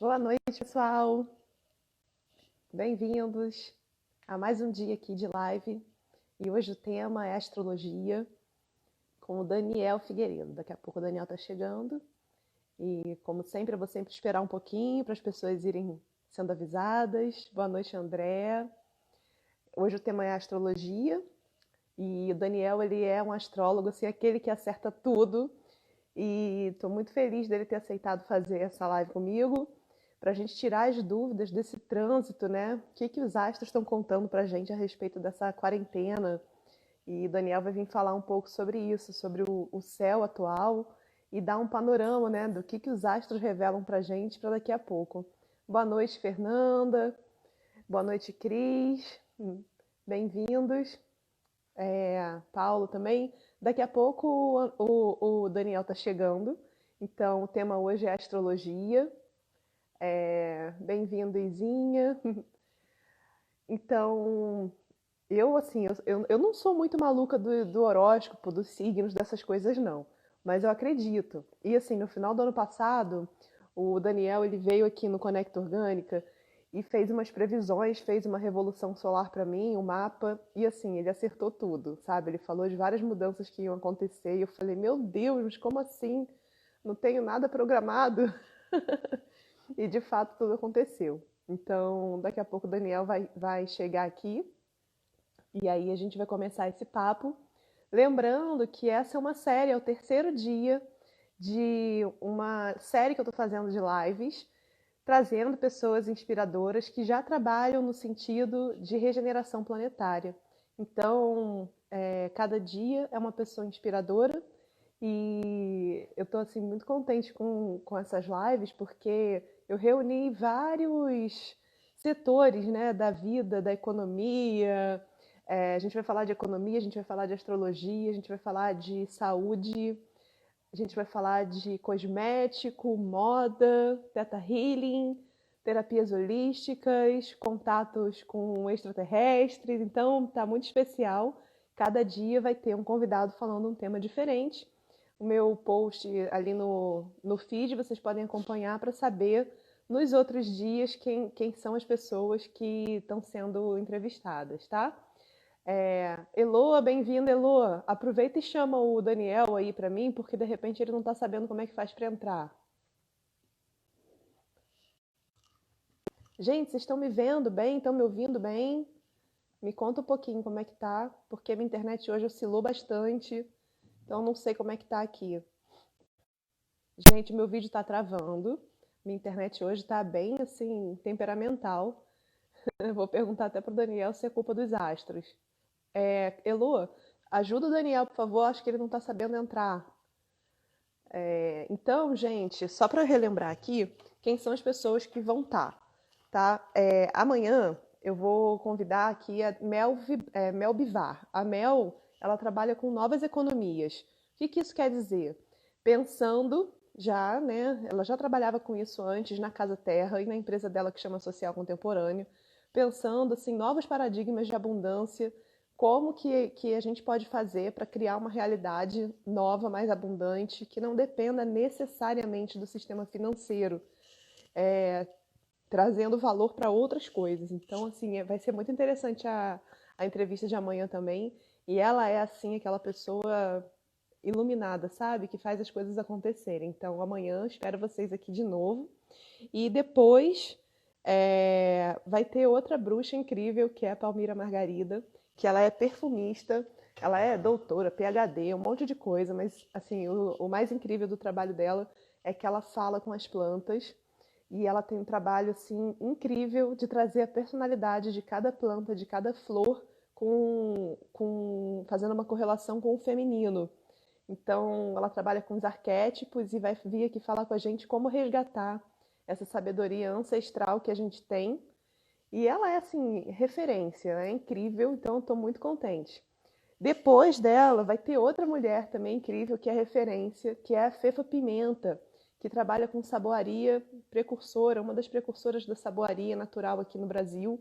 Boa noite, pessoal. Bem-vindos a mais um dia aqui de live. E hoje o tema é astrologia com o Daniel Figueiredo. Daqui a pouco o Daniel está chegando. E, como sempre, eu vou sempre esperar um pouquinho para as pessoas irem sendo avisadas. Boa noite, André. Hoje o tema é astrologia. E o Daniel, ele é um astrólogo, assim, aquele que acerta tudo. E estou muito feliz dele ter aceitado fazer essa live comigo, para a gente tirar as dúvidas desse trânsito, né? O que os astros estão contando para a gente a respeito dessa quarentena. E o Daniel vai vir falar um pouco sobre isso, sobre o céu atual e dar um panorama, né, do que os astros revelam para a gente para daqui a pouco. Boa noite, Fernanda. Boa noite, Cris. Bem-vindos. Paulo também. Daqui a pouco o Daniel está chegando. Então, o tema hoje é astrologia. Bem-vindo, Izinha. Então, eu não sou muito maluca do horóscopo, dos signos, dessas coisas, não. Mas eu acredito. E, assim, no final do ano passado, o Daniel, ele veio aqui no Conecta Orgânica e fez umas previsões, fez uma revolução solar para mim, um mapa, e, assim, ele acertou tudo, sabe? Ele falou de várias mudanças que iam acontecer, e eu falei, meu Deus, mas como assim? Não tenho nada programado. E de fato tudo aconteceu. Então, daqui a pouco o Daniel vai chegar aqui e aí a gente vai começar esse papo. Lembrando que essa é uma série, é o terceiro dia de uma série que eu estou fazendo de lives, trazendo pessoas inspiradoras que já trabalham no sentido de regeneração planetária. Então, cada dia é uma pessoa inspiradora e eu estou assim, muito contente com essas lives, porque eu reuni vários setores, né, da vida, da economia. A gente vai falar de economia, a gente vai falar de astrologia, a gente vai falar de saúde, a gente vai falar de cosmético, moda, teta healing, terapias holísticas, contatos com extraterrestres. Então, tá muito especial. Cada dia vai ter um convidado falando um tema diferente. O meu post ali no feed vocês podem acompanhar para saber nos outros dias quem são as pessoas que estão sendo entrevistadas, tá? Eloa, bem-vinda, Eloa. Aproveita e chama o Daniel aí para mim, porque de repente ele não está sabendo como é que faz para entrar. Gente, vocês estão me vendo bem? Estão me ouvindo bem? Me conta um pouquinho como é que tá, porque minha internet hoje oscilou bastante, então não sei como é que tá aqui. Gente, meu vídeo está travando. Minha internet hoje está bem assim, temperamental. Eu vou perguntar até pro Daniel se é culpa dos astros. Elo, ajuda o Daniel, por favor. Acho que ele não está sabendo entrar. Então, gente, só para relembrar aqui, quem são as pessoas que vão estar, tá? Amanhã eu vou convidar aqui a Mel Bivar. A Mel, ela trabalha com novas economias. O que isso quer dizer? Pensando já, né? Ela já trabalhava com isso antes na Casa Terra e na empresa dela que chama Social Contemporâneo, pensando assim novos paradigmas de abundância, como que a gente pode fazer para criar uma realidade nova, mais abundante, que não dependa necessariamente do sistema financeiro, trazendo valor para outras coisas. Então, assim, vai ser muito interessante a entrevista de amanhã também. E ela é, assim, aquela pessoa iluminada, sabe? Que faz as coisas acontecerem. Então, amanhã espero vocês aqui de novo. E depois vai ter outra bruxa incrível, que é a Palmira Margarida, que ela é perfumista, ela é doutora, PhD, um monte de coisa, mas assim, o mais incrível do trabalho dela é que ela fala com as plantas e ela tem um trabalho assim incrível de trazer a personalidade de cada planta, de cada flor, fazendo uma correlação com o feminino. Então, ela trabalha com os arquétipos e vai vir aqui falar com a gente como resgatar essa sabedoria ancestral que a gente tem. E ela é, assim, referência, é incrível, então eu estou muito contente. Depois dela, vai ter outra mulher também incrível, que é referência, que é a Fefa Pimenta, que trabalha com saboaria precursora, uma das precursoras da saboaria natural aqui no Brasil.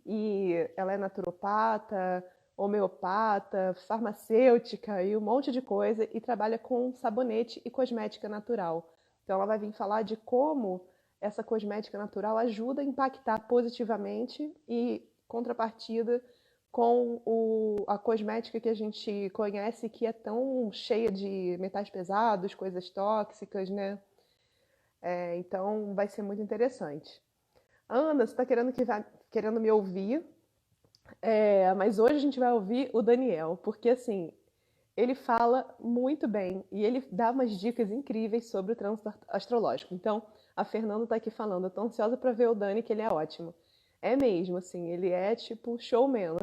E ela é naturopata, homeopata, farmacêutica e um monte de coisa, e trabalha com sabonete e cosmética natural. Então ela vai vir falar de como essa cosmética natural ajuda a impactar positivamente e contrapartida com a cosmética que a gente conhece que é tão cheia de metais pesados, coisas tóxicas, né? Então vai ser muito interessante. Ana, você está querendo me ouvir, mas hoje a gente vai ouvir o Daniel, porque assim, ele fala muito bem e ele dá umas dicas incríveis sobre o trânsito astrológico. Então, a Fernanda está aqui falando, eu tô ansiosa para ver o Dani, que ele é ótimo. É mesmo, assim, ele é tipo showman.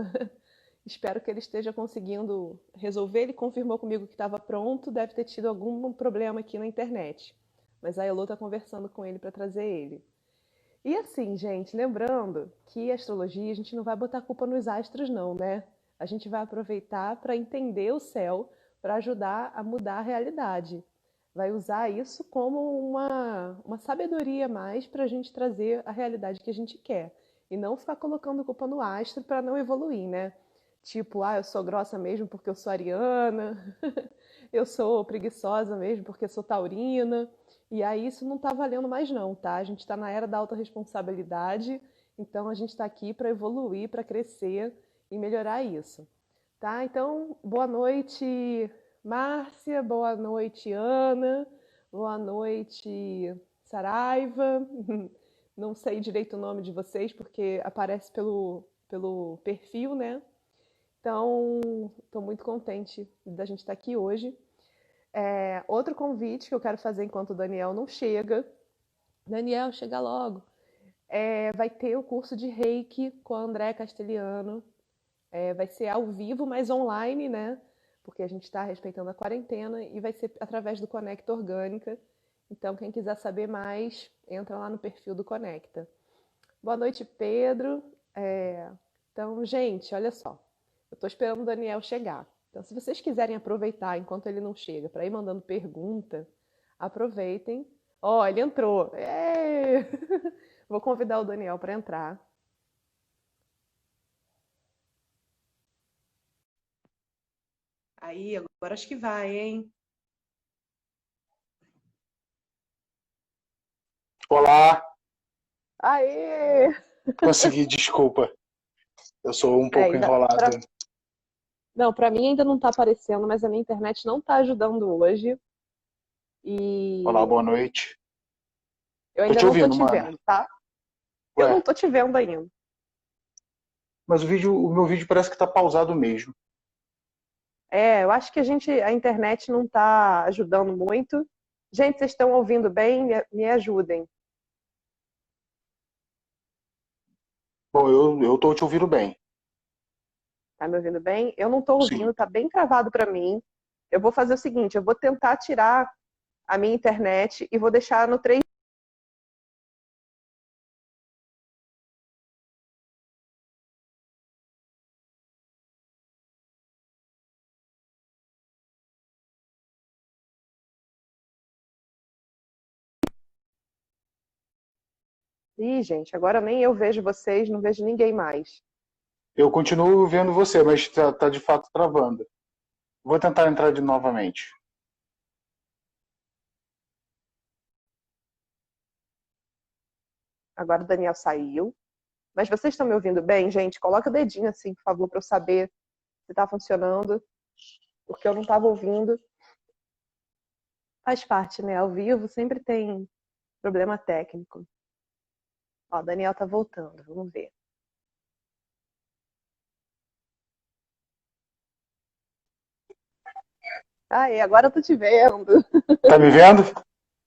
Espero que ele esteja conseguindo resolver. Ele confirmou comigo que estava pronto, deve ter tido algum problema aqui na internet. Mas a Elô está conversando com ele para trazer ele. E assim, gente, lembrando que a astrologia a gente não vai botar culpa nos astros, não, né? A gente vai aproveitar para entender o céu, para ajudar a mudar a realidade. Vai usar isso como uma sabedoria a mais para a gente trazer a realidade que a gente quer. E não ficar colocando culpa no astro para não evoluir, né? Tipo, eu sou grossa mesmo porque eu sou ariana, eu sou preguiçosa mesmo porque eu sou taurina. E aí isso não está valendo mais não, tá? A gente está na era da autorresponsabilidade, então a gente está aqui para evoluir, para crescer e melhorar isso, tá? Então, boa noite, Márcia, boa noite, Ana, boa noite, Saraiva. Não sei direito o nome de vocês porque aparece pelo perfil, né? Então, estou muito contente da gente estar aqui hoje. Outro convite que eu quero fazer enquanto o Daniel não chega. Daniel, chega logo. Vai ter o curso de Reiki com a André Castelhano. Vai ser ao vivo, mas online, né? Porque a gente está respeitando a quarentena e vai ser através do Conecta Orgânica. Então, quem quiser saber mais, entra lá no perfil do Conecta. Boa noite, Pedro. Então, gente, olha só. Eu estou esperando o Daniel chegar. Então, se vocês quiserem aproveitar enquanto ele não chega para ir mandando pergunta, aproveitem. Ó, ele entrou. Vou convidar o Daniel para entrar. Aí, agora acho que vai, hein? Olá, Aê! consegui, desculpa. Eu sou um pouco Ainda, enrolado. não, para mim ainda não está aparecendo, mas a minha internet não está ajudando hoje. Olá, E boa noite. eu Tô ainda te não estou ouvindo, te mana. vendo, tá? Eu não Ué, estou te vendo ainda. mas o meu vídeo parece que tá pausado mesmo. Eu acho que a internet não está ajudando muito. Gente, vocês estão ouvindo bem? Me ajudem. Bom, eu tô te ouvindo bem. Tá me ouvindo bem? Eu não estou Sim. ouvindo, tá bem travado para mim. Eu vou fazer o seguinte, eu vou tentar tirar a minha internet e vou deixar no 3G, gente. Agora nem eu vejo vocês, não vejo ninguém mais. Eu continuo vendo você, mas tá de fato travando. Vou tentar entrar de novamente. Agora o Daniel saiu. Mas vocês estão me ouvindo bem, gente? Coloca o dedinho assim, por favor, para eu saber se está funcionando, porque eu não estava ouvindo. Faz parte, né? Ao vivo sempre tem problema técnico. Ó, o Daniel tá voltando, vamos ver. Agora eu tô te vendo. Tá me vendo?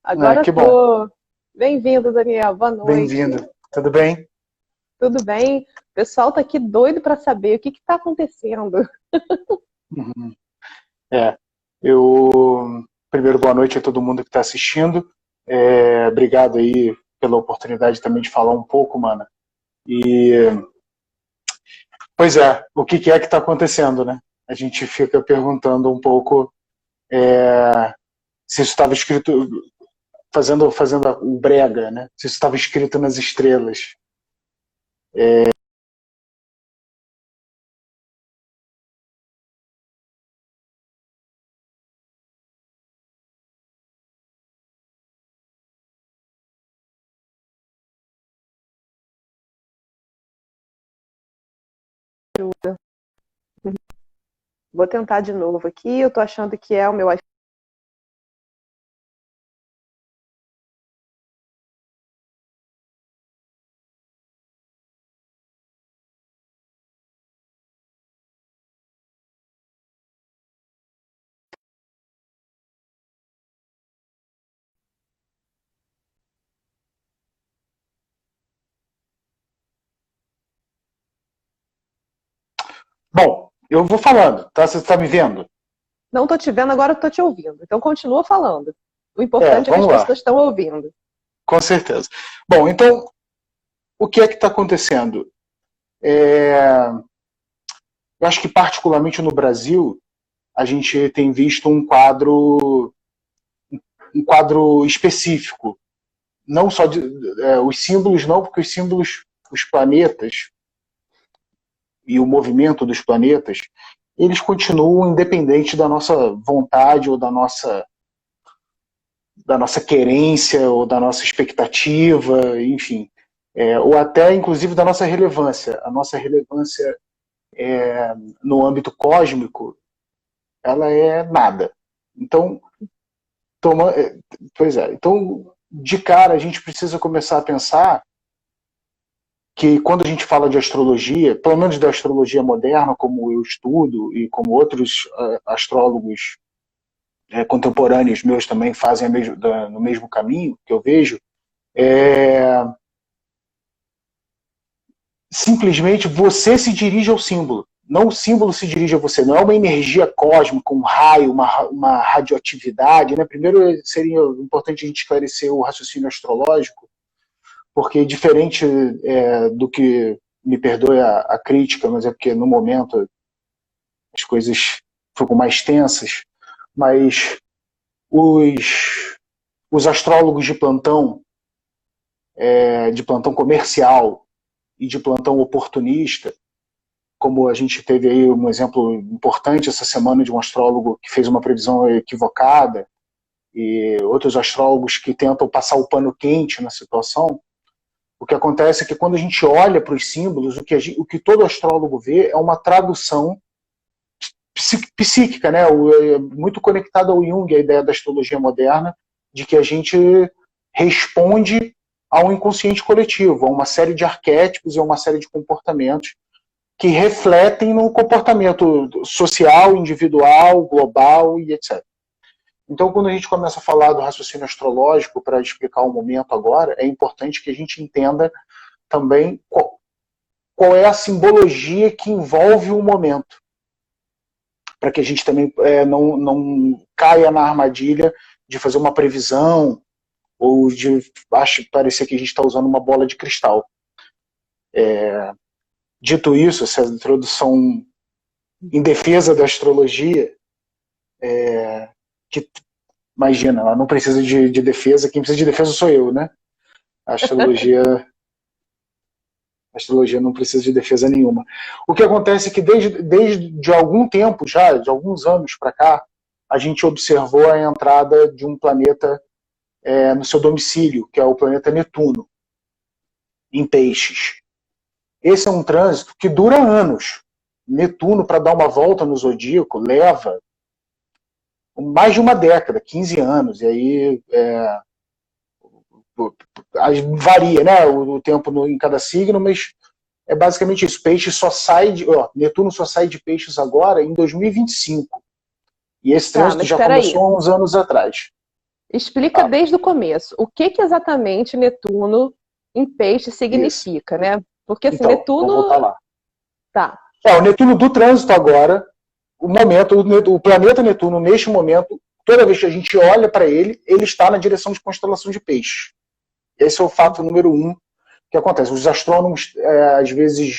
Agora Que bom. tô. Bem-vindo, Daniel. Boa noite. Bem-vindo. Tudo bem? Tudo bem? O pessoal tá aqui doido para saber o que que tá acontecendo. Uhum. É. Eu primeiro boa noite a todo mundo que está assistindo. Obrigado aí pela oportunidade também de falar um pouco, mana. E pois é, o que é que está acontecendo, né? A gente fica perguntando um pouco se isso estava escrito, fazendo o brega, né? Se isso estava escrito nas estrelas. Vou tentar de novo aqui. Eu tô achando que é o meu iPhone. Bom, eu vou falando, tá? Você está me vendo? Não tô te vendo, agora eu tô te ouvindo. Então continua falando. O importante é que as Vamos lá, pessoas estão ouvindo. com certeza. Bom, então, o que é que está acontecendo? Eu acho que particularmente no Brasil, a gente tem visto um quadro específico. Não só os símbolos, não, porque os símbolos, os planetas e o movimento dos planetas, eles continuam independentes da nossa vontade ou da nossa querência ou da nossa expectativa, enfim, ou até inclusive da nossa relevância. A nossa relevância no âmbito cósmico, ela é nada. Então, então de cara a gente precisa começar a pensar que quando a gente fala de astrologia, pelo menos da astrologia moderna, como eu estudo e como outros astrólogos contemporâneos meus também fazem no mesmo caminho que eu vejo, simplesmente você se dirige ao símbolo. Não o símbolo se dirige a você. Não é uma energia cósmica, um raio, uma radioatividade. Né? Primeiro seria importante a gente esclarecer o raciocínio astrológico, porque diferente do que, me perdoe a crítica, mas é porque no momento as coisas ficam mais tensas, mas os astrólogos de plantão comercial e de plantão oportunista, como a gente teve aí um exemplo importante essa semana de um astrólogo que fez uma previsão equivocada, e outros astrólogos que tentam passar o pano quente na situação. O que acontece é que quando a gente olha para os símbolos, o que todo astrólogo vê é uma tradução psíquica, né? Muito conectada ao Jung, a ideia da astrologia moderna, de que a gente responde ao inconsciente coletivo, a uma série de arquétipos e a uma série de comportamentos que refletem no comportamento social, individual, global e etc. Então, quando a gente começa a falar do raciocínio astrológico para explicar o momento agora, é importante que a gente entenda também qual é a simbologia que envolve o momento, para que a gente também não caia na armadilha de fazer uma previsão ou de parecer que a gente está usando uma bola de cristal. Dito isso, essa introdução em defesa da astrologia, que, imagina, ela não precisa de defesa, quem precisa de defesa sou eu, né? A astrologia não precisa de defesa nenhuma. O que acontece é que desde algum tempo já, de alguns anos para cá, a gente observou a entrada de um planeta no seu domicílio, que é o planeta Netuno, em Peixes. Esse é um trânsito que dura anos. Netuno, para dar uma volta no zodíaco, leva mais de uma década, 15 anos, e aí varia, né, o tempo em cada signo, mas é basicamente isso. Peixes só sai Netuno só sai de Peixes agora em 2025. E esse trânsito já começou há uns anos atrás. Explica desde o começo. O que exatamente Netuno em Peixe significa, né? Porque assim, então, Netuno... Vou voltar lá. Tá. O Netuno do trânsito agora, o planeta Netuno, neste momento, toda vez que a gente olha para ele, ele está na direção de constelação de Peixe. Esse é o fato número 1 que acontece. Os astrônomos, às vezes,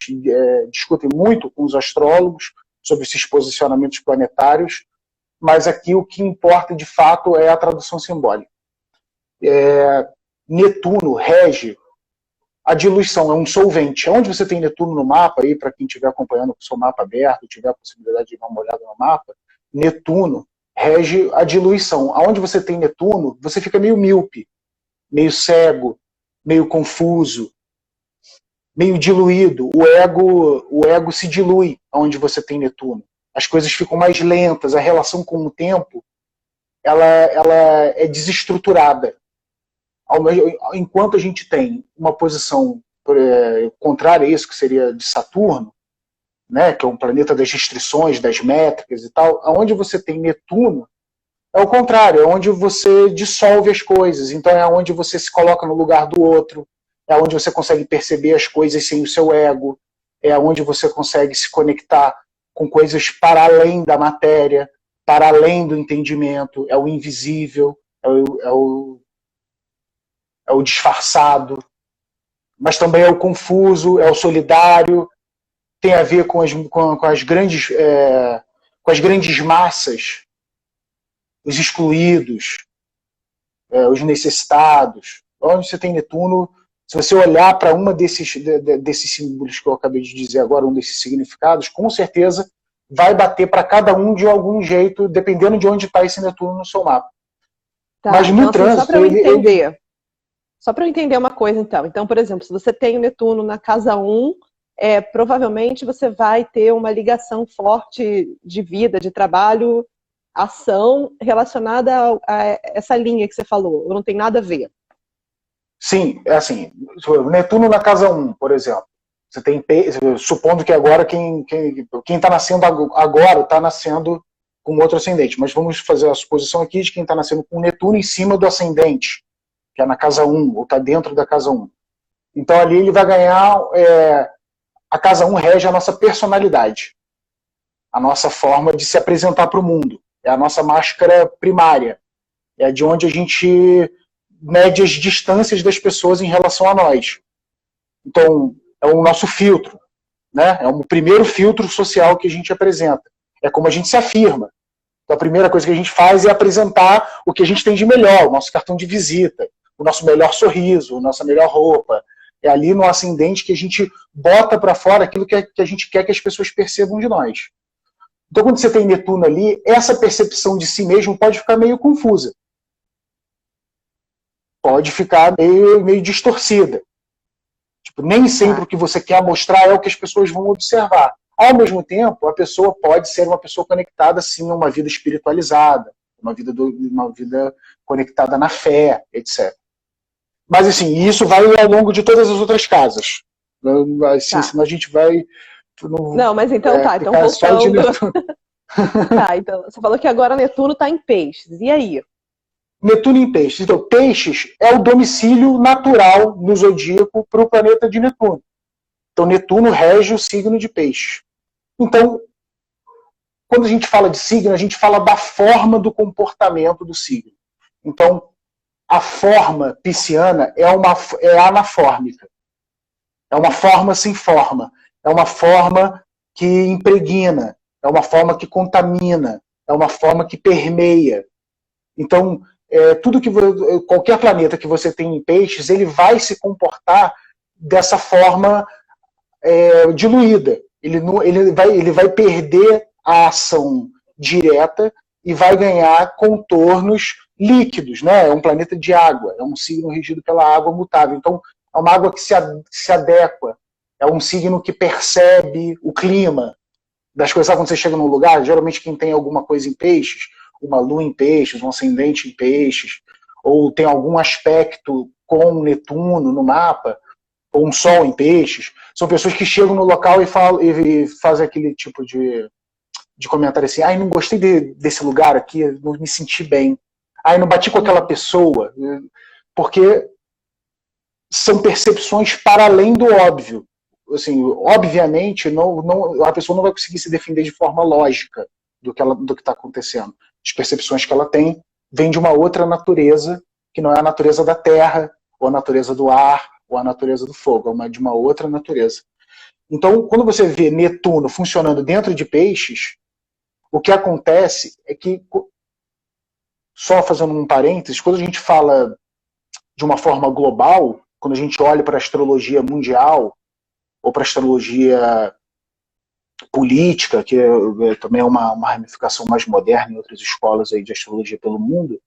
discutem muito com os astrólogos sobre esses posicionamentos planetários, mas aqui o que importa, de fato, é a tradução simbólica. Netuno rege a diluição, é um solvente. Onde você tem Netuno no mapa, aí para quem estiver acompanhando com o seu mapa aberto, tiver a possibilidade de dar uma olhada no mapa, Netuno rege a diluição. Aonde você tem Netuno, você fica meio míope, meio cego, meio confuso, meio diluído. O ego se dilui onde você tem Netuno. As coisas ficam mais lentas, a relação com o tempo ela é desestruturada. Enquanto a gente tem uma posição contrária a isso, que seria de Saturno, né, que é um planeta das restrições, das métricas e tal, onde você tem Netuno, é o contrário, é onde você dissolve as coisas, então é onde você se coloca no lugar do outro, é onde você consegue perceber as coisas sem o seu ego, é onde você consegue se conectar com coisas para além da matéria, para além do entendimento, é o invisível, é o disfarçado, mas também é o confuso, é o solidário, tem a ver com as grandes massas, os excluídos, os necessitados. Onde você tem Netuno, se você olhar para uma desses símbolos que eu acabei de dizer agora, um desses significados, com certeza vai bater para cada um de algum jeito, dependendo de onde está esse Netuno no seu mapa. Tá, mas no então, trânsito... Só para eu entender. Só para eu entender uma coisa, então. Então, por exemplo, se você tem o Netuno na casa 1, provavelmente você vai ter uma ligação forte de vida, de trabalho, ação relacionada a essa linha que você falou. Ou não tem nada a ver? Sim, é assim. Netuno na casa 1, por exemplo. Você tem, supondo que agora quem está nascendo agora está nascendo com outro ascendente. Mas vamos fazer a suposição aqui de quem está nascendo com Netuno em cima do ascendente, que é na casa 1, ou está dentro da casa 1. Então ali ele vai ganhar... a casa 1 rege a nossa personalidade, a nossa forma de se apresentar para o mundo. É a nossa máscara primária. É de onde a gente mede as distâncias das pessoas em relação a nós. Então, é o nosso filtro, né? É o primeiro filtro social que a gente apresenta. É como a gente se afirma. Então, a primeira coisa que a gente faz é apresentar o que a gente tem de melhor, o nosso cartão de visita, o nosso melhor sorriso, a nossa melhor roupa. É ali no ascendente que a gente bota para fora aquilo que a gente quer que as pessoas percebam de nós. Então, quando você tem Netuno ali, essa percepção de si mesmo pode ficar meio confusa. Pode ficar meio distorcida. Tipo, nem sempre o que você quer mostrar é o que as pessoas vão observar. Ao mesmo tempo, a pessoa pode ser uma pessoa conectada, sim, a uma vida espiritualizada, uma vida conectada na fé, etc. Mas, assim, isso vai ao longo de todas as outras casas. Assim, senão a gente vai... Não, mas então então voltando. Tá, então você falou que agora Netuno está em Peixes. E aí? Netuno em Peixes. Então, Peixes é o domicílio natural no zodíaco para o planeta de Netuno. Então, Netuno rege o signo de Peixes. Então, quando a gente fala de signo, a gente fala da forma do comportamento do signo. Então, a forma pisciana é anafórmica. É uma forma sem forma. É uma forma que impregna. É uma forma que contamina. É uma forma que permeia. Então, qualquer planeta que você tem em Peixes, ele vai se comportar dessa forma diluída. Ele vai perder a ação direta e vai ganhar contornos líquidos, né? É um planeta de água, é um signo regido pela água mutável. Então, é uma água que se adequa, é um signo que percebe o clima das coisas. Sabe quando você chega num lugar, geralmente quem tem alguma coisa em Peixes, uma lua em Peixes, um ascendente em Peixes, ou tem algum aspecto com Netuno no mapa, ou um sol em Peixes, são pessoas que chegam no local e fazem aquele tipo de comentário assim: ai, não gostei desse lugar aqui, não me senti bem, ai, não bati com aquela pessoa, porque são percepções para além do óbvio. Assim, obviamente, a pessoa não vai conseguir se defender de forma lógica do que está acontecendo. As percepções que ela tem vêm de uma outra natureza, que não é a natureza da terra, ou a natureza do ar, ou a natureza do fogo, é de uma outra natureza. Então, quando você vê Netuno funcionando dentro de Peixes, o que acontece é que, só fazendo um parênteses, quando a gente fala de uma forma global, quando a gente olha para a astrologia mundial, ou para a astrologia política, que também é uma ramificação mais moderna em outras escolas aí de astrologia pelo mundo,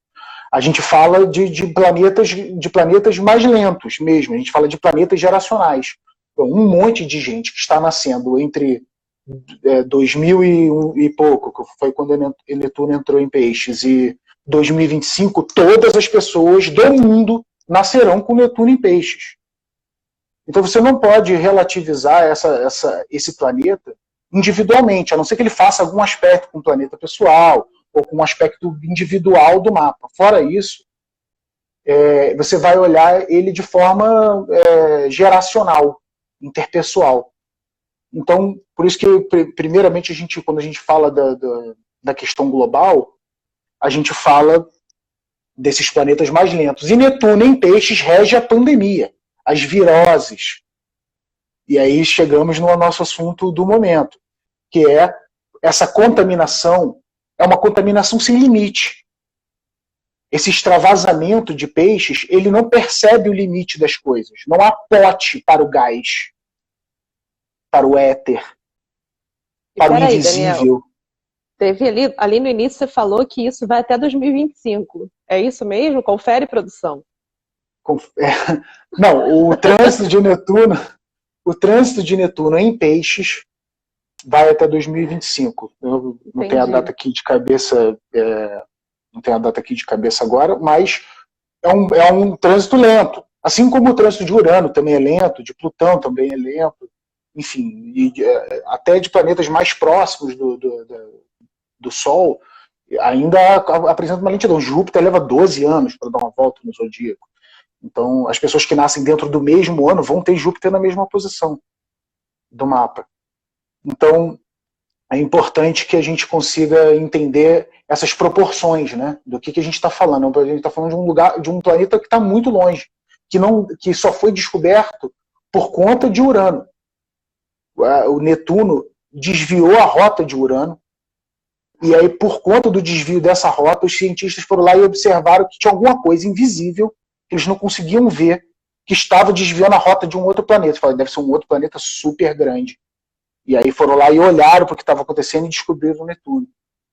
a gente fala de planetas mais lentos mesmo, a gente fala de planetas geracionais. um monte de gente que está nascendo entre 2000 e pouco, que foi quando Netuno entrou em Peixes, e 2025, todas as pessoas do mundo nascerão com Netuno em Peixes. Então você não pode relativizar esse planeta individualmente, a não ser que ele faça algum aspecto com o planeta pessoal, ou com um aspecto individual do mapa. Fora isso, você vai olhar ele de forma geracional, interpessoal. Então, por isso que, primeiramente, quando a gente fala da questão global, a gente fala desses planetas mais lentos. E Netuno em Peixes rege a pandemia, as viroses. E aí chegamos no nosso assunto do momento, que é essa contaminação, é uma contaminação sem limite. Esse extravasamento de Peixes, ele não percebe o limite das coisas. Não há pote para o gás, para o éter, para o invisível. Daniel, teve ali no início você falou que isso vai até 2025. É isso mesmo? Confere, produção. Não, o trânsito de Netuno em Peixes vai até 2025. Eu não tenho a data aqui de cabeça, agora, mas é um trânsito lento. Assim como o trânsito de Urano também é lento, de Plutão também é lento, enfim, até de planetas mais próximos do Sol, ainda apresenta uma lentidão. Júpiter leva 12 anos para dar uma volta no zodíaco. Então, as pessoas que nascem dentro do mesmo ano vão ter Júpiter na mesma posição do mapa. Então, é importante que a gente consiga entender essas proporções, né, do que a gente está falando. A gente está falando de um planeta que está muito longe, que só foi descoberto por conta de Urano. O Netuno desviou a rota de Urano, e aí, por conta do desvio dessa rota, os cientistas foram lá e observaram que tinha alguma coisa invisível que eles não conseguiam ver, que estava desviando a rota de um outro planeta. Falaram, deve ser um outro planeta super grande. E aí foram lá e olharam para o que estava acontecendo e descobriram o Netuno.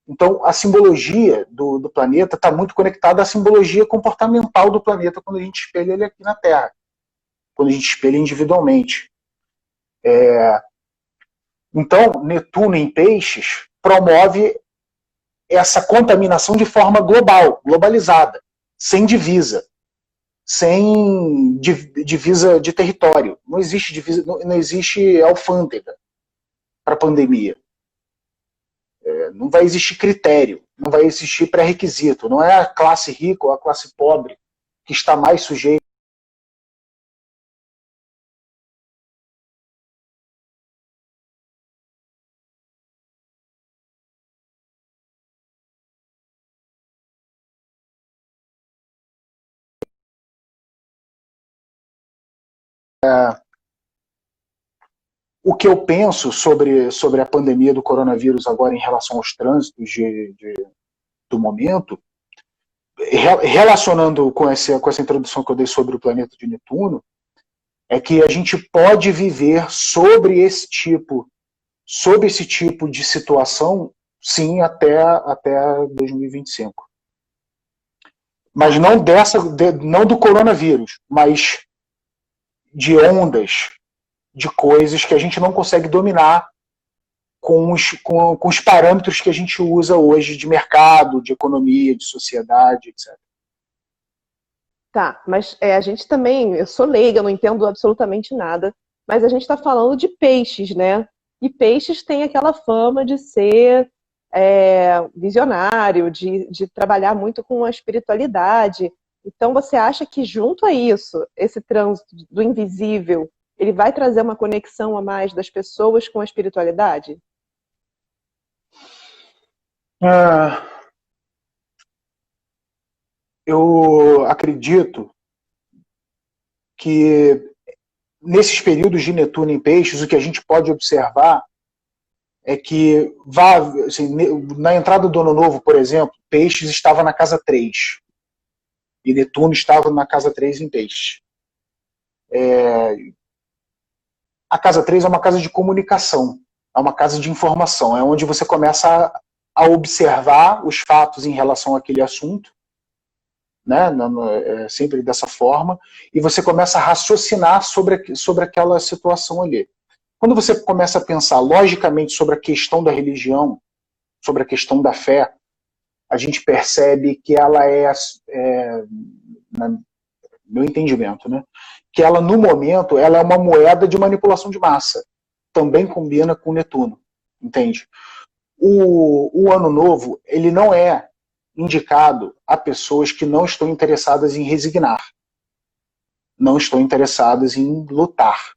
Então, a simbologia do planeta está muito conectada à simbologia comportamental do planeta quando a gente espelha ele aqui na Terra, quando a gente espelha individualmente. Então, Netuno em Peixes promove essa contaminação de forma global, globalizada, sem divisa, sem divisa de território. Não existe divisa, não existe alfândega para a pandemia. Não vai existir critério, não vai existir pré-requisito. Não é a classe rica ou a classe pobre que está mais sujeita. O que eu penso sobre a pandemia do coronavírus agora em relação aos trânsitos do momento, relacionando com essa introdução que eu dei sobre o planeta de Netuno, é que a gente pode viver sobre esse tipo de situação, sim, até 2025. Mas não do coronavírus, mas de ondas, de coisas que a gente não consegue dominar com os parâmetros que a gente usa hoje de mercado, de economia, de sociedade, etc. Tá, mas a gente também, eu sou leiga, não entendo absolutamente nada, mas a gente está falando de peixes, né? E peixes tem aquela fama de ser visionário, de trabalhar muito com a espiritualidade. Então, você acha que junto a isso, esse trânsito do invisível, ele vai trazer uma conexão a mais das pessoas com a espiritualidade? Eu acredito que nesses períodos de Netuno em Peixes, o que a gente pode observar é que assim, na entrada do Ano Novo, por exemplo, Peixes estava na casa 3 e Netuno estava na casa 3 em Peixes. A casa 3 é uma casa de comunicação, é uma casa de informação, é onde você começa a observar os fatos em relação àquele assunto né? Sempre dessa forma, e você começa a raciocinar sobre aquela situação ali. Quando você começa a pensar logicamente sobre a questão da religião, sobre a questão da fé, a gente percebe que ela no meu entendimento, né? Que ela, no momento, ela é uma moeda de manipulação de massa. Também combina com Netuno, entende? O Ano Novo, ele não é indicado a pessoas que não estão interessadas em resignar, não estão interessadas em lutar.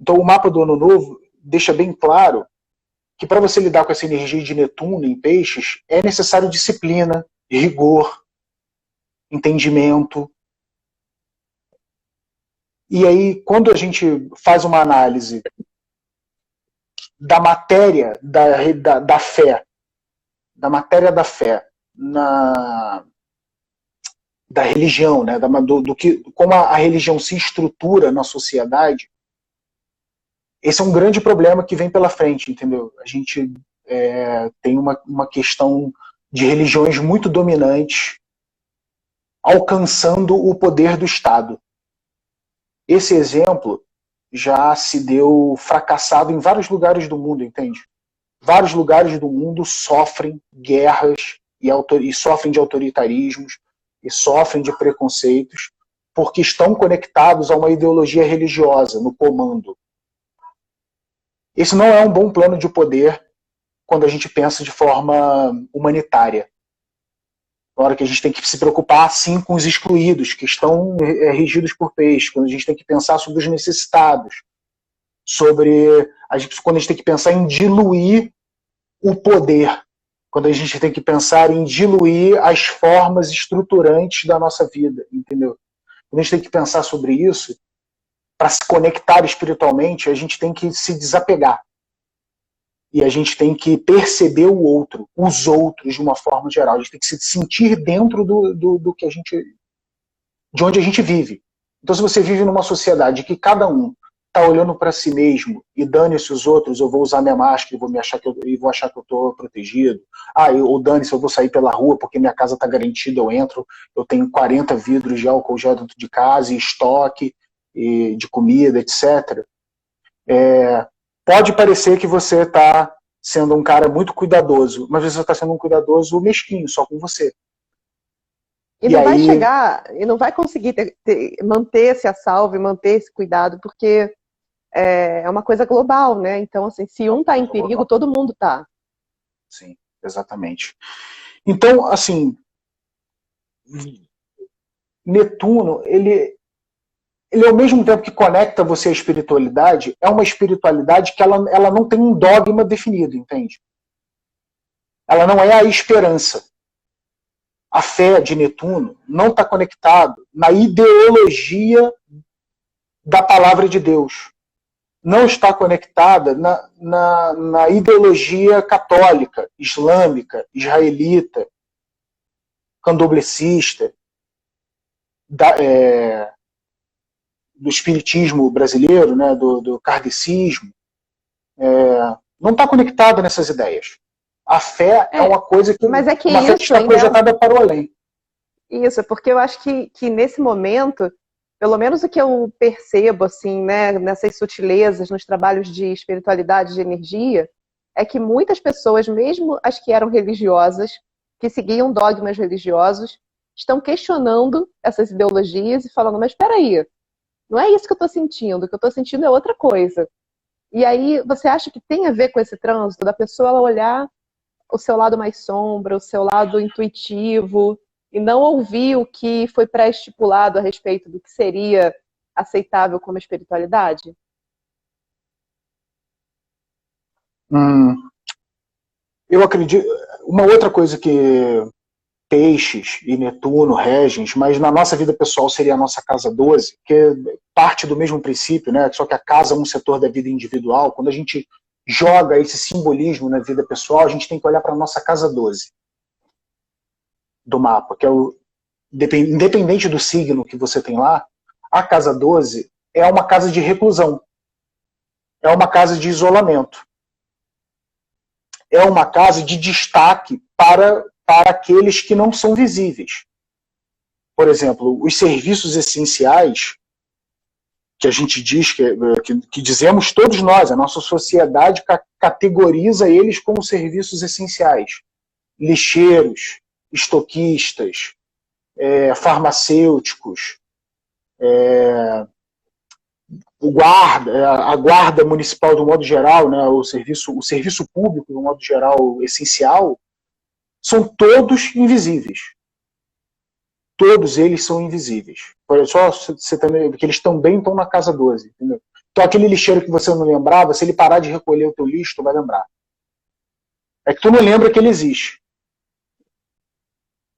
Então, o mapa do Ano Novo deixa bem claro que para você lidar com essa energia de Netuno em peixes, é necessário disciplina, rigor, entendimento. E aí, quando a gente faz uma análise da matéria da fé, da matéria da fé, da religião, né, como a religião se estrutura na sociedade, esse é um grande problema que vem pela frente, entendeu? A gente tem uma questão de religiões muito dominantes alcançando o poder do Estado. Esse exemplo já se deu fracassado em vários lugares do mundo, entende? Vários lugares do mundo sofrem guerras e sofrem de autoritarismos e sofrem de preconceitos porque estão conectados a uma ideologia religiosa no comando. Esse não é um bom plano de poder quando a gente pensa de forma humanitária. Na hora que a gente tem que se preocupar, sim, com os excluídos, que estão regidos por peixe, quando a gente tem que pensar sobre os necessitados, quando a gente tem que pensar em diluir o poder, quando a gente tem que pensar em diluir as formas estruturantes da nossa vida, entendeu? Quando a gente tem que pensar sobre isso, para se conectar espiritualmente, a gente tem que se desapegar. E a gente tem que perceber o outro, os outros de uma forma geral. A gente tem que se sentir dentro do que de onde a gente vive. Então, se você vive numa sociedade que cada um está olhando para si mesmo e dane-se os outros, eu vou usar minha máscara e vou achar que eu estou protegido. Ou dane-se, eu vou sair pela rua porque minha casa está garantida, eu entro, eu tenho 40 vidros de álcool gel dentro de casa, e estoque e de comida, etc. Pode parecer que você está sendo um cara muito cuidadoso, mas você está sendo um cuidadoso mesquinho, só com você. E não vai chegar, e não vai conseguir manter esse assalvo e manter esse cuidado, porque é uma coisa global, né? Então, assim, se um está em perigo, todo mundo está. Sim, exatamente. Então, assim, Netuno, ele ao mesmo tempo que conecta você à espiritualidade, é uma espiritualidade que ela não tem um dogma definido, entende? Ela não é a esperança. A fé de Netuno não está conectada na ideologia da palavra de Deus. Não está conectada na ideologia católica, islâmica, israelita, candomblessista, do espiritismo brasileiro, né, do kardecismo. Não está conectada nessas ideias. A fé é uma coisa que, mas é que uma fé que está projetada para o além. Isso, porque eu acho que nesse momento, pelo menos o que eu percebo, assim, né, nessas sutilezas, nos trabalhos de espiritualidade, de energia, é que muitas pessoas, mesmo as que eram religiosas, que seguiam dogmas religiosos, estão questionando essas ideologias e falando, mas espera aí, não é isso que eu estou sentindo, o que eu estou sentindo é outra coisa. E aí, você acha que tem a ver com esse trânsito da pessoa ela olhar o seu lado mais sombra, o seu lado intuitivo, e não ouvir o que foi pré-estipulado a respeito do que seria aceitável como espiritualidade? Eu acredito. Uma outra coisa que Peixes e Netuno regem, mas na nossa vida pessoal seria a nossa casa 12, que é parte do mesmo princípio, né? Só que a casa é um setor da vida individual. Quando a gente joga esse simbolismo na vida pessoal, a gente tem que olhar para a nossa casa 12 do mapa, que é independente do signo que você tem lá, a casa 12 é uma casa de reclusão, é uma casa de isolamento, é uma casa de destaque para aqueles que não são visíveis. por exemplo, os serviços essenciais, que a gente diz, que dizemos todos nós, a nossa sociedade categoriza eles como serviços essenciais. Lixeiros, estoquistas, farmacêuticos, a guarda municipal do modo geral, né, o serviço público do modo geral essencial, são todos invisíveis. Todos eles são invisíveis. Só você também, porque eles também estão na casa 12. Entendeu? Então aquele lixeiro que você não lembrava, se ele parar de recolher o teu lixo, tu vai lembrar. É que tu não lembra que ele existe.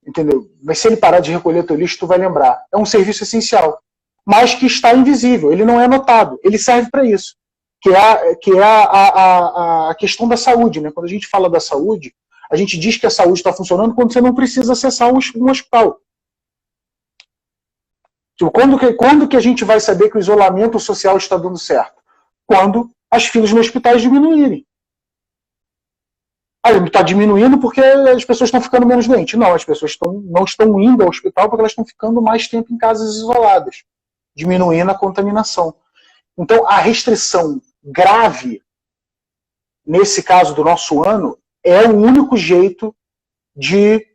Entendeu? Mas se ele parar de recolher o teu lixo, tu vai lembrar. É um serviço essencial, mas que está invisível, ele não é notado, ele serve para isso, que é a questão da saúde. Né? Quando a gente fala da saúde, a gente diz que a saúde está funcionando quando você não precisa acessar um hospital. Tipo, quando que a gente vai saber que o isolamento social está dando certo? Quando as filas nos hospitais diminuírem. Está diminuindo porque as pessoas estão ficando menos doentes. Não, as pessoas não estão indo ao hospital porque elas estão ficando mais tempo em casas isoladas, diminuindo a contaminação. Então, a restrição grave, nesse caso do nosso ano, é o único jeito de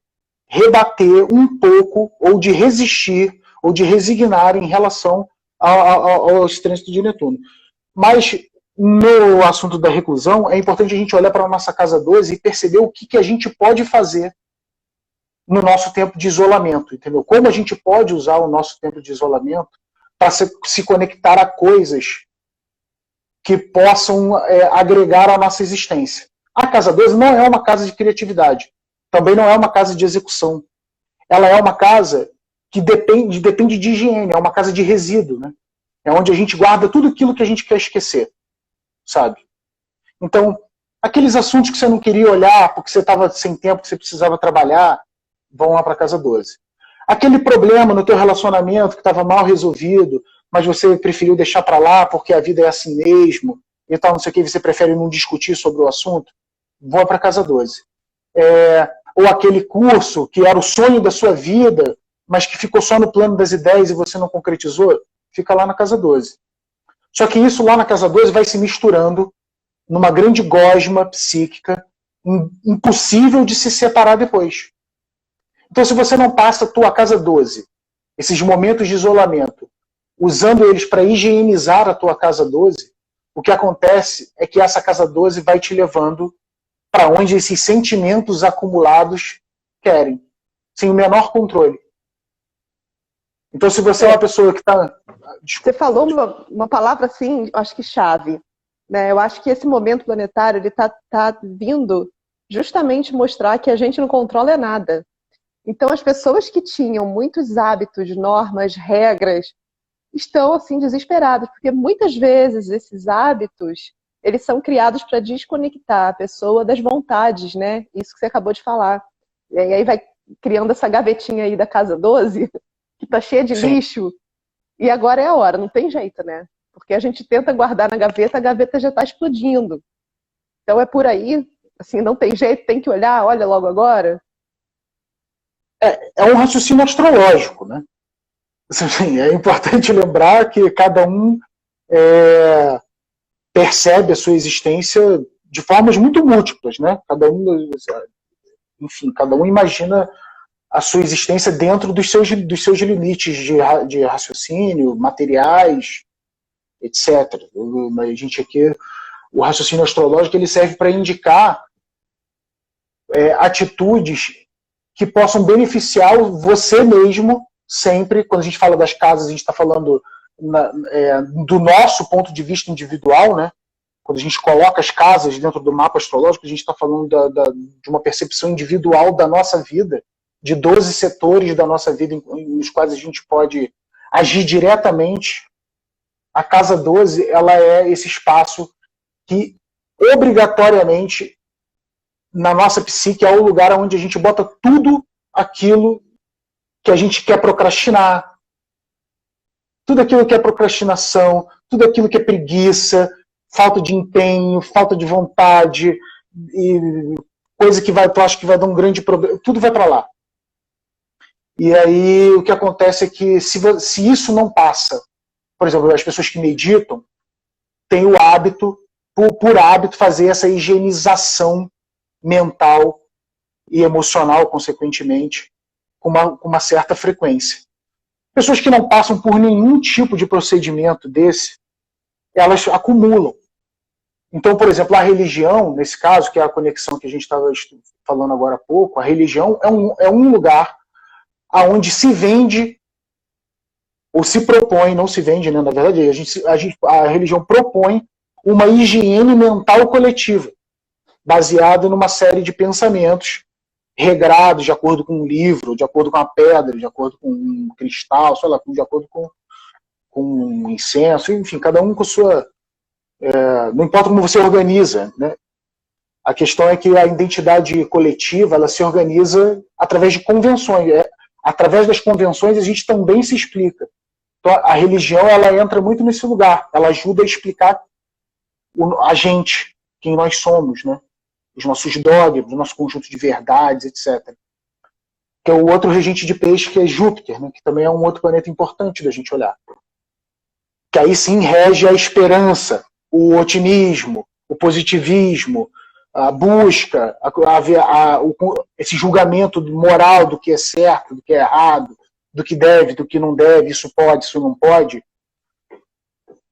rebater um pouco, ou de resistir, ou de resignar em relação ao trânsito de Netuno. Mas, no assunto da reclusão, é importante a gente olhar para a nossa casa 12 e perceber o que a gente pode fazer no nosso tempo de isolamento, entendeu? Como a gente pode usar o nosso tempo de isolamento para se conectar a coisas que possam agregar à nossa existência. A casa 12 não é uma casa de criatividade, também não é uma casa de execução. Ela é uma casa que depende de higiene, é uma casa de resíduo, né? É onde a gente guarda tudo aquilo que a gente quer esquecer, sabe? Então, aqueles assuntos que você não queria olhar porque você estava sem tempo, que você precisava trabalhar, vão lá para a casa 12. Aquele problema no teu relacionamento que estava mal resolvido, mas você preferiu deixar para lá porque a vida é assim mesmo, e tal, não sei o que, você prefere não discutir sobre o assunto, vão para a casa 12. Ou aquele curso que era o sonho da sua vida, mas que ficou só no plano das ideias e você não concretizou, fica lá na casa 12. Só que isso lá na casa 12 vai se misturando numa grande gosma psíquica impossível de se separar depois. Então, se você não passa a tua casa 12, esses momentos de isolamento, usando eles para higienizar a tua casa 12, o que acontece é que essa casa 12 vai te levando para onde esses sentimentos acumulados querem, sem o menor controle. Então, se você é uma pessoa que está... Você falou uma palavra assim, acho que chave. Né? Eu acho que esse momento planetário ele tá vindo justamente mostrar que a gente não controla nada. Então, as pessoas que tinham muitos hábitos, normas, regras, estão assim desesperadas, porque muitas vezes esses hábitos eles são criados para desconectar a pessoa das vontades, né? Isso que você acabou de falar. E aí vai criando essa gavetinha aí da casa 12, que tá cheia de lixo, e agora é a hora, não tem jeito, né? Porque a gente tenta guardar na gaveta, a gaveta já está explodindo. Então é por aí, assim, não tem jeito, tem que olhar, olha logo agora. É um raciocínio astrológico, né? Assim, é importante lembrar que cada um percebe a sua existência de formas muito múltiplas, né? Cada um imagina a sua existência dentro dos seus limites de raciocínio, materiais, etc. A gente aqui, o raciocínio astrológico, ele serve para indicar atitudes que possam beneficiar você mesmo sempre. Quando a gente fala das casas, a gente está falando do nosso ponto de vista individual, né? Quando a gente coloca as casas dentro do mapa astrológico, a gente está falando de uma percepção individual da nossa vida, de 12 setores da nossa vida nos quais a gente pode agir diretamente. A casa 12, ela é esse espaço que, obrigatoriamente, na nossa psique, é o lugar onde a gente bota tudo aquilo que a gente quer procrastinar. Tudo aquilo que é procrastinação, tudo aquilo que é preguiça, falta de empenho, falta de vontade, e coisa que tu acha que vai dar um grande problema, tudo vai para lá. E aí o que acontece é que se isso não passa, por exemplo, as pessoas que meditam têm o hábito, por hábito, fazer essa higienização mental e emocional, consequentemente, com uma certa frequência. Pessoas que não passam por nenhum tipo de procedimento desse, elas acumulam. Então, por exemplo, a religião, nesse caso, que é a conexão que a gente estava falando agora há pouco, a religião é um lugar onde se vende, ou se propõe, não se vende, né? Na verdade, a religião propõe uma higiene mental coletiva, baseada numa série de pensamentos regrados de acordo com um livro, de acordo com a pedra, de acordo com um cristal, sei lá, de acordo com um incenso, enfim, cada um com sua... não importa como você organiza, né? A questão é que a identidade coletiva, ela se organiza através de convenções. Através das convenções a gente também se explica. Então, a religião, ela entra muito nesse lugar. Ela ajuda a explicar a gente, quem nós somos, né? Os nossos dogmas, o nosso conjunto de verdades, etc. Que é o outro regente de peixe, que é Júpiter, né? Que também é um outro planeta importante da gente olhar. Que aí sim rege a esperança, o otimismo, o positivismo, a busca, esse julgamento moral do que é certo, do que é errado, do que deve, do que não deve, isso pode, isso não pode.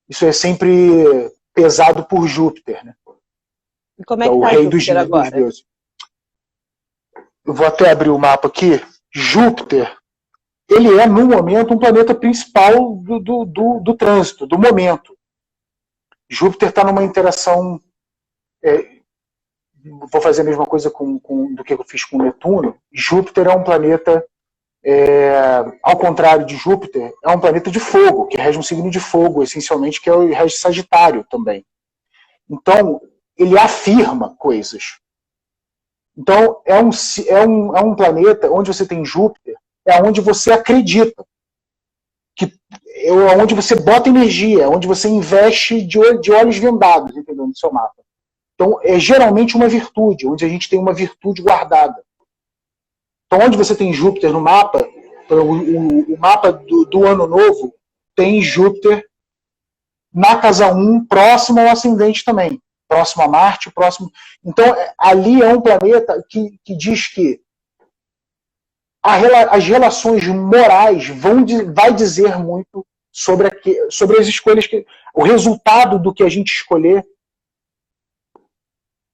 Isso é sempre pesado por Júpiter, né? E como é que o tá rei Júpiter agora? dos deuses. Eu vou até abrir o mapa aqui. Júpiter, ele é, no momento, um planeta principal do trânsito, do momento. Júpiter está numa interação... vou fazer a mesma coisa do que eu fiz com Netuno. Júpiter é um planeta, ao contrário de Júpiter, é um planeta de fogo, que rege um signo de fogo, essencialmente, que rege Sagitário também. Então, ele afirma coisas. Então, é um planeta onde você tem Júpiter, é onde você acredita, é onde você bota energia, é onde você investe de olhos vendados, entendeu, no seu mapa. Então, é geralmente uma virtude, onde a gente tem uma virtude guardada. Então, onde você tem Júpiter no mapa, o mapa do Ano Novo tem Júpiter na casa 1, próximo ao ascendente também. Próximo a Marte, próximo... Então, ali é um planeta que diz que as relações morais vai dizer muito sobre as escolhas, o resultado do que a gente escolher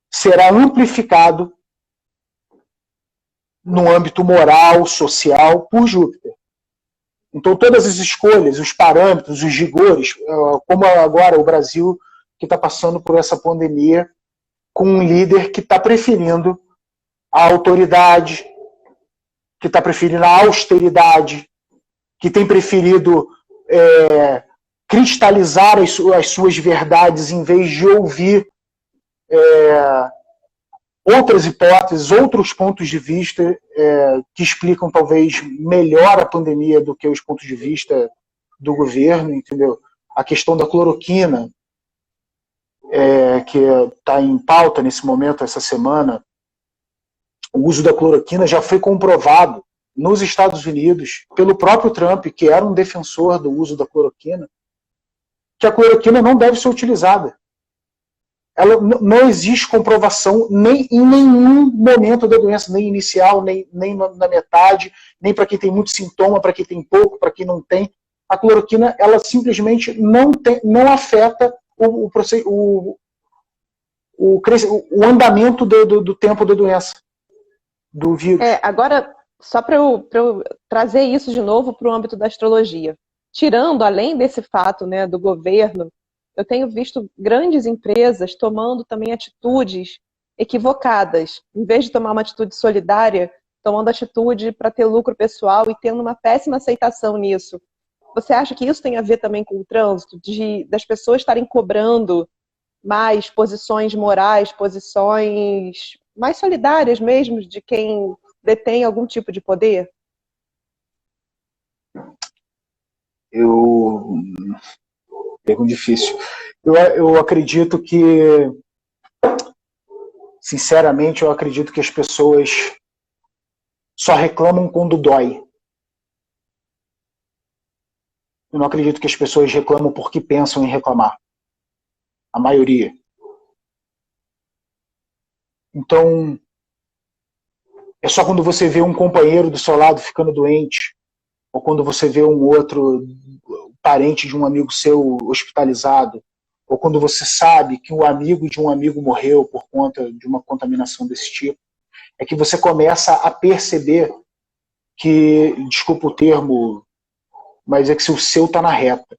será amplificado no âmbito moral, social, por Júpiter. Então, todas as escolhas, os parâmetros, os rigores, como agora o Brasil, que está passando por essa pandemia, com um líder que está preferindo a autoridade, que está preferindo a austeridade, que tem preferido cristalizar as suas verdades em vez de ouvir outras hipóteses, outros pontos de vista que explicam talvez melhor a pandemia do que os pontos de vista do governo, entendeu? A questão da cloroquina, que está em pauta nesse momento, essa semana, o uso da cloroquina já foi comprovado nos Estados Unidos pelo próprio Trump, que era um defensor do uso da cloroquina, que a cloroquina não deve ser utilizada. Ela não existe comprovação em nenhum momento da doença, nem inicial, nem na metade, nem para quem tem muito sintoma, para quem tem pouco, para quem não tem. A cloroquina, ela simplesmente não afeta o andamento do tempo da doença, do vírus. Agora, só para eu trazer isso de novo para o âmbito da astrologia. Tirando, além desse fato, né, do governo, eu tenho visto grandes empresas tomando também atitudes equivocadas. Em vez de tomar uma atitude solidária, tomando atitude para ter lucro pessoal e tendo uma péssima aceitação nisso. Você acha que isso tem a ver também com o trânsito? Das pessoas estarem cobrando mais posições morais, posições mais solidárias mesmo, de quem detém algum tipo de poder? Pergunta difícil. Eu acredito que, sinceramente, eu acredito que as pessoas só reclamam quando dói. Eu não acredito que as pessoas reclamam porque pensam em reclamar. A maioria. Então, é só quando você vê um companheiro do seu lado ficando doente, ou quando você vê um outro parente de um amigo seu hospitalizado, ou quando você sabe que um amigo de um amigo morreu por conta de uma contaminação desse tipo, é que você começa a perceber que, desculpa o termo, mas é que se o seu está na reta.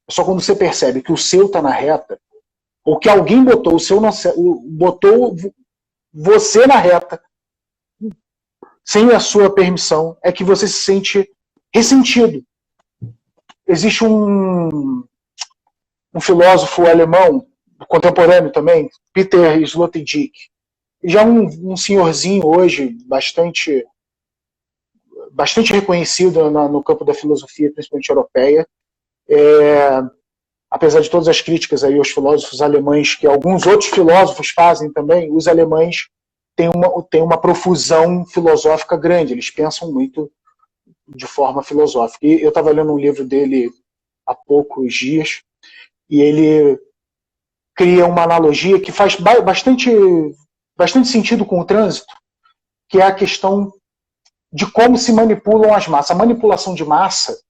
É só quando você percebe que o seu está na reta, ou que alguém botou botou você na reta, sem a sua permissão, é que você se sente ressentido. Existe um filósofo alemão, contemporâneo também, Peter Sloterdijk, já um senhorzinho hoje, bastante reconhecido no campo da filosofia, principalmente europeia, apesar de todas as críticas aí aos filósofos alemães, que alguns outros filósofos fazem também, os alemães têm uma profusão filosófica grande, eles pensam muito de forma filosófica. E eu estava lendo um livro dele há poucos dias, e ele cria uma analogia que faz bastante sentido com o trânsito, que é a questão de como se manipulam as massas. A manipulação de massa,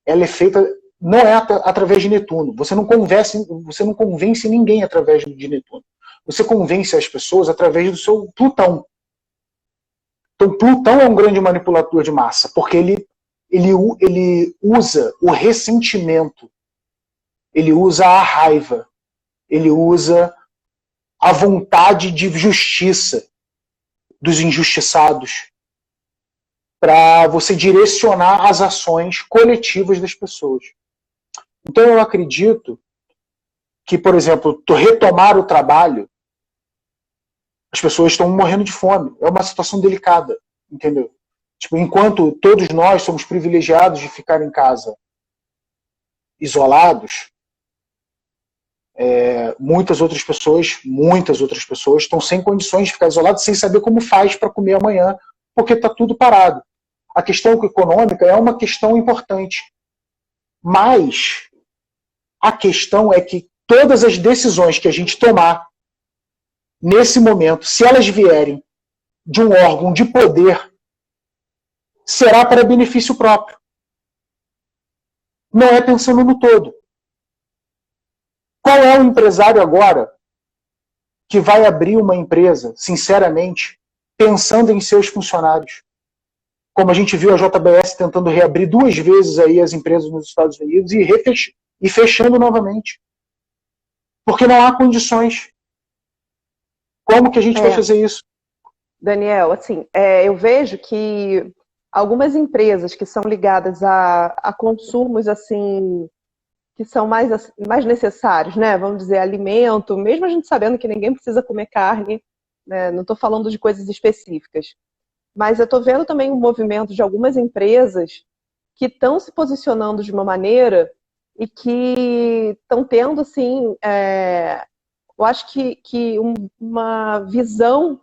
ela é feita, não é através de Netuno. Você não convence ninguém através de Netuno. Você convence as pessoas através do seu Plutão. Então, Plutão é um grande manipulador de massa, porque ele usa o ressentimento, ele usa a raiva, ele usa a vontade de justiça dos injustiçados para você direcionar as ações coletivas das pessoas. Então eu acredito que, por exemplo, retomar o trabalho, as pessoas estão morrendo de fome. É uma situação delicada, entendeu? Tipo, enquanto todos nós somos privilegiados de ficar em casa isolados, muitas outras pessoas estão sem condições de ficar isoladas, sem saber como faz para comer amanhã, porque está tudo parado. A questão econômica é uma questão importante, mas a questão é que todas as decisões que a gente tomar nesse momento, se elas vierem de um órgão de poder, será para benefício próprio. Não é pensando no todo. Qual é o empresário agora que vai abrir uma empresa, sinceramente, pensando em seus funcionários? Como a gente viu a JBS tentando reabrir 2 vezes aí as empresas nos Estados Unidos e fechando novamente. Porque não há condições. Como que a gente vai fazer isso? Daniel, assim, eu vejo que algumas empresas que são ligadas a consumos assim que são mais necessários, né? Vamos dizer, alimento, mesmo a gente sabendo que ninguém precisa comer carne, né? Não estou falando de coisas específicas. Mas eu estou vendo também um movimento de algumas empresas que estão se posicionando de uma maneira e que estão tendo, assim, eu acho que uma visão,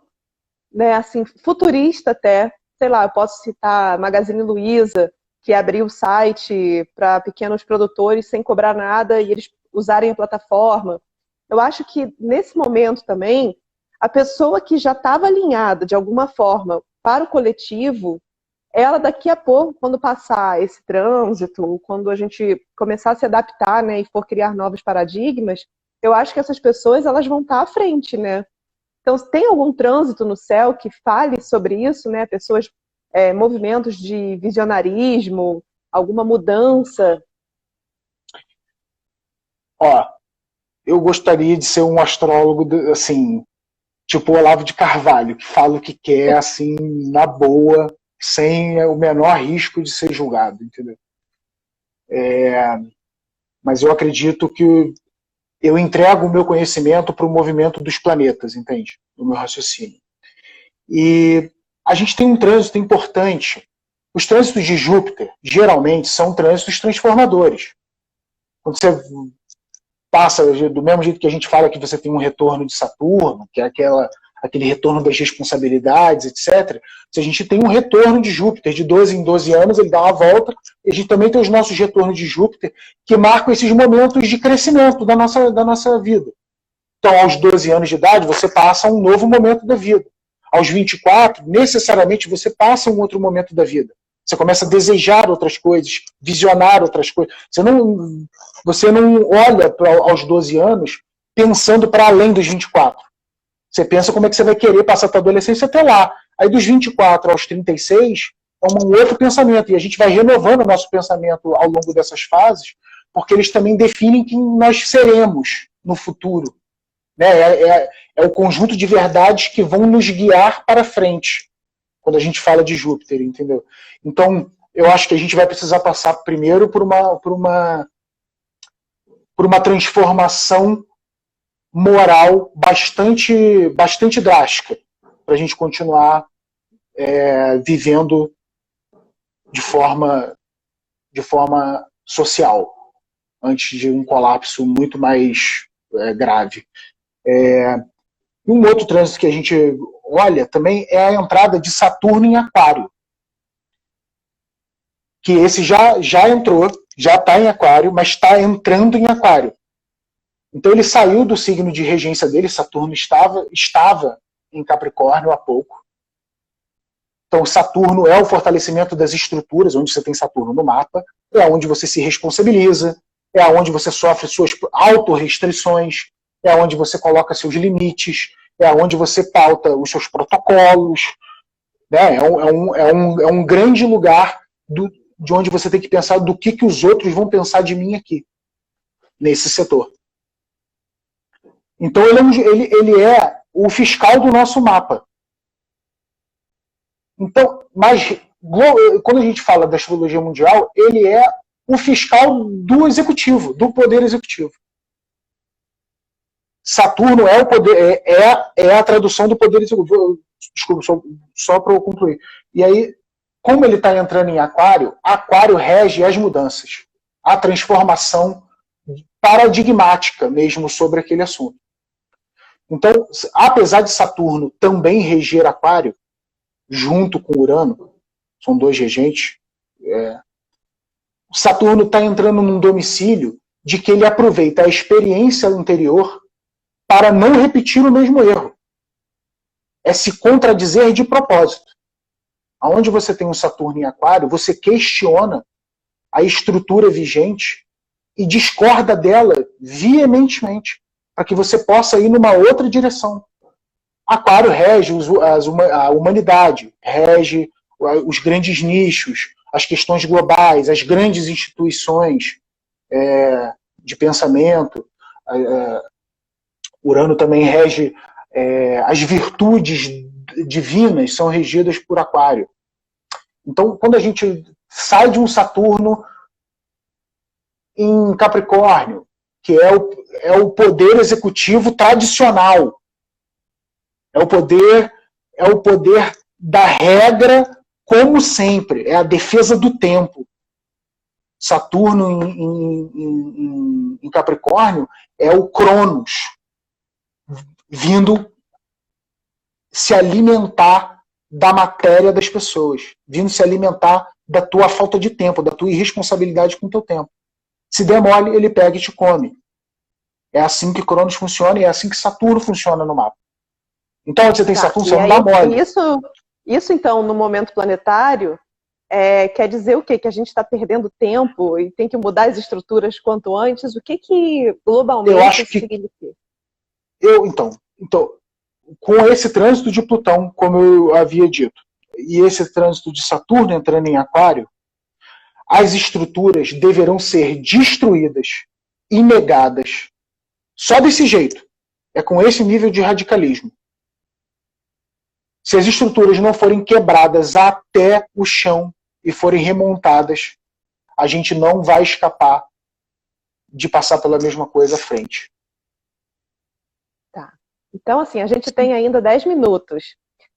né, assim, futurista até. Sei lá, eu posso citar a Magazine Luiza, que abriu o site para pequenos produtores sem cobrar nada e eles usarem a plataforma. Eu acho que nesse momento também, a pessoa que já estava alinhada de alguma forma para o coletivo, ela daqui a pouco, quando passar esse trânsito, quando a gente começar a se adaptar, né, e for criar novos paradigmas, eu acho que essas pessoas elas vão estar à frente, né? Então, tem algum trânsito no céu que fale sobre isso, né? Pessoas, movimentos de visionarismo, alguma mudança? Ó, eu gostaria de ser um astrólogo, assim, tipo Olavo de Carvalho, que fala o que quer, assim, na boa, sem o menor risco de ser julgado, entendeu? Mas eu acredito que eu entrego o meu conhecimento para o movimento dos planetas, entende? No meu raciocínio. E a gente tem um trânsito importante. Os trânsitos de Júpiter, geralmente, são trânsitos transformadores. Quando você passa, do mesmo jeito que a gente fala que você tem um retorno de Saturno, que é aquele retorno das responsabilidades, etc. Se a gente tem um retorno de Júpiter, de 12 em 12 anos, ele dá uma volta, e a gente também tem os nossos retornos de Júpiter, que marcam esses momentos de crescimento da nossa vida. Então, aos 12 anos de idade, você passa um novo momento da vida. Aos 24, necessariamente, você passa um outro momento da vida. Você começa a desejar outras coisas, visionar outras coisas. Você não olha aos 12 anos pensando para além dos 24. Você pensa como é que você vai querer passar a sua adolescência até lá. Aí dos 24 aos 36, é um outro pensamento. E a gente vai renovando o nosso pensamento ao longo dessas fases, porque eles também definem quem nós seremos no futuro. Né? É o conjunto de verdades que vão nos guiar para frente, quando a gente fala de Júpiter, entendeu? Então, eu acho que a gente vai precisar passar primeiro por uma transformação moral bastante drástica, para a gente continuar vivendo de forma social, antes de um colapso muito mais grave. Um outro trânsito que a gente olha também é a entrada de Saturno em Aquário. Que esse já entrou, já está em Aquário, mas está entrando em Aquário. Então ele saiu do signo de regência dele, Saturno estava em Capricórnio há pouco. Então Saturno é o fortalecimento das estruturas, onde você tem Saturno no mapa, é onde você se responsabiliza, é onde você sofre suas autorrestrições, é onde você coloca seus limites, é onde você pauta os seus protocolos. Né? É um grande lugar de onde você tem que pensar do que os outros vão pensar de mim aqui, nesse setor. Então ele é o fiscal do nosso mapa. Então, mas quando a gente fala da astrologia mundial, ele é o fiscal do executivo, do poder executivo. Saturno é o poder, é a tradução do poder executivo. Desculpa, só para eu concluir. E aí, como ele está entrando em Aquário, Aquário rege as mudanças, a transformação paradigmática mesmo sobre aquele assunto. Então, apesar de Saturno também reger Aquário, junto com Urano, são dois regentes, Saturno está entrando num domicílio de que ele aproveita a experiência anterior para não repetir o mesmo erro. É se contradizer de propósito. Aonde você tem um Saturno em Aquário, você questiona a estrutura vigente e discorda dela veementemente, para que você possa ir numa outra direção. Aquário rege a humanidade, rege os grandes nichos, as questões globais, as grandes instituições de pensamento. Urano também rege as virtudes divinas, são regidas por Aquário. Então, quando a gente sai de um Saturno em Capricórnio, que é o poder executivo tradicional, é o poder da regra como sempre, é a defesa do tempo. Saturno em Capricórnio é o Cronos, vindo se alimentar da matéria das pessoas, vindo se alimentar da tua falta de tempo, da tua irresponsabilidade com o teu tempo. Se der mole, ele pega e te come. É assim que Cronos funciona e é assim que Saturno funciona no mapa. Então, onde você tem Saturno, você não dá mole. Isso, então, no momento planetário, quer dizer o quê? Que a gente está perdendo tempo e tem que mudar as estruturas quanto antes? O que globalmente isso significa? Então, com esse trânsito de Plutão, como eu havia dito, e esse trânsito de Saturno entrando em Aquário, as estruturas deverão ser destruídas e negadas. Só desse jeito. É com esse nível de radicalismo. Se as estruturas não forem quebradas até o chão e forem remontadas, a gente não vai escapar de passar pela mesma coisa à frente. Tá. Então, assim, a gente tem ainda 10 minutos.